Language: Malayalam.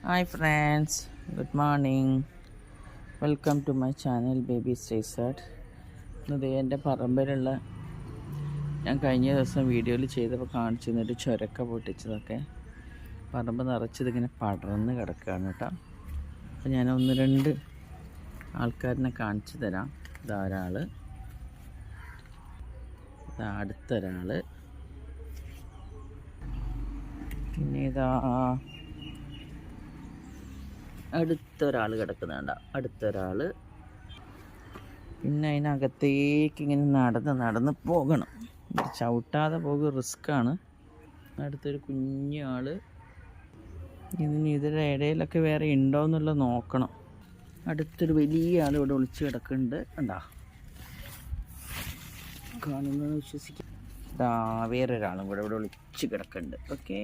Hi friends, good morning. Welcome to my channel babies resort. ഇത് എൻ്റെ പറമ്പിലുള്ള ഞാൻ കഴിഞ്ഞ ദിവസം വീഡിയോയിൽ ചെയ്തപ്പോൾ കാണിച്ചിരുന്നൊരു ചുരക്ക പൊട്ടിച്ചതൊക്കെ പറമ്പ് നിറച്ചതിങ്ങനെ പടർന്ന് കിടക്കുകയാണ് കേട്ടോ. അപ്പോൾ ഞാൻ ഒന്ന് രണ്ട് ആൾക്കാരിനെ കാണിച്ചു തരാം. ഇതാ ഒരാൾ, ഇതാ അടുത്തൊരാൾ, പിന്നെ ഇതാ അടുത്തൊരാൾ കിടക്കുന്നുണ്ട്. അടുത്തൊരാൾ, പിന്നെ അതിനകത്തേക്ക് ഇങ്ങനെ നടന്ന് പോകണം. ചവിട്ടാതെ പോകുക റിസ്ക്കാണ്. അടുത്തൊരു കുഞ്ഞു ആൾ. ഇതിൻ്റെ ഇടയിലൊക്കെ വേറെ ഉണ്ടോ എന്നുള്ളത് നോക്കണം. അടുത്തൊരു വലിയ ആൾ ഇവിടെ ഒളിച്ച് കിടക്കുന്നുണ്ട്. കണ്ടാ, കാണുന്നത് വിശ്വസിക്കാം. വേറൊരാളും കൂടെ ഇവിടെ ഒളിച്ച് കിടക്കുന്നുണ്ട്. ഓക്കെ.